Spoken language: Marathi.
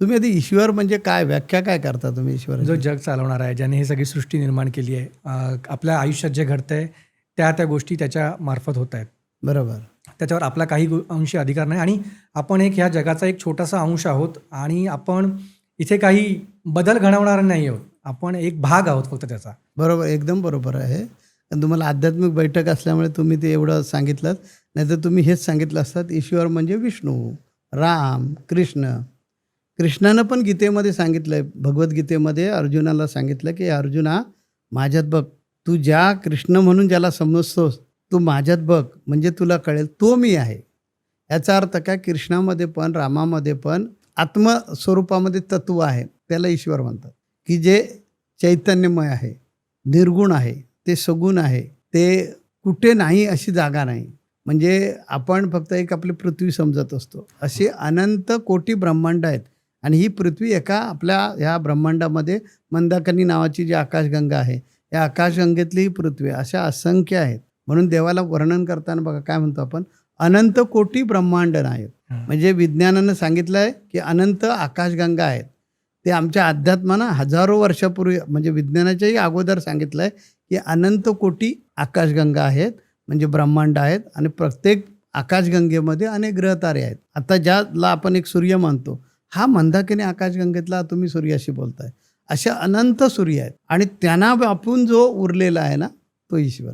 तुम्ही आधी ईश्वर म्हणजे काय, व्याख्या काय करता तुम्ही जो ईश्वराची? जग चालवणार आहे, ज्याने ही सगळी सृष्टी निर्माण केली आहे, आपल्या आयुष्यात जे घडतंय त्या गोष्टी त्याच्या मार्फत होत आहेत. बरोबर. त्याच्यावर आपला काही अंशी अधिकार नाही आणि आपण ह्या जगाचा एक छोटासा अंश आहोत आणि आपण इथे काही बदल घडवणार नाही आहोत. आपण एक भाग आहोत फक्त त्याचा. बरोबर, एकदम बरोबर आहे. आणि तुम्हाला आध्यात्मिक बैठक असल्यामुळे तुम्ही ते एवढं सांगितलं. नाहीतर तुम्ही हेच सांगितलं असतात, ईश्वर म्हणजे विष्णू, राम, कृष्ण. कृष्णानं पण गीतेमध्ये सांगितलंय, भगवद्गीतेमध्ये अर्जुनाला सांगितलं, की अर्जुना माझ्यात बघ, तू ज्या कृष्ण म्हणून ज्याला समजतोस, तू माझ्यात बघ, म्हणजे तुला कळेल तो मी आहे. याचा अर्थ काय, कृष्णामध्ये पण रामामध्ये पण आत्मस्वरूपामध्ये तत्व आहे, त्याला ईश्वर म्हणतात, की जे चैतन्यमय आहे, निर्गुण आहे, ते सगुण आहे, ते कुठे नाही अशी जागा नाही. म्हणजे आपण फक्त एक आपली पृथ्वी समजत असतो, असे अनंत कोटी ब्रह्मांड आहेत. आणि ही पृथ्वी एका आपल्या ह्या ब्रह्मांडामध्ये मंदाकिनी नावाची जी आकाशगंगा आहे, या आकाशगंगेतली ही पृथ्वी अशा असंख्य आहेत. म्हणून देवाला वर्णन करताना बघा काय म्हणतो आपण, अनंत कोटी ब्रह्मांड आहेत. म्हणजे विज्ञानानं सांगितलं आहे की अनंत आकाशगंगा आहेत. ते आमच्या अध्यात्मानं हजारो वर्षापूर्वी म्हणजे विज्ञानाच्याही अगोदर सांगितलं आहे की अनंत कोटी आकाशगंगा आहेत, म्हणजे ब्रह्मांड आहेत. आणि प्रत्येक आकाशगंगेमध्ये अनेक ग्रहतारे आहेत. आता ज्याला आपण एक सूर्य मानतो, हा मंदाकिनी आकाशगंगेतला तुम्ही सूर्याशी बोलताय. अशा अनंत सूर्य आहेत आणि त्यांना व्यापून जो उरलेला आहे ना, तो ईश्वर.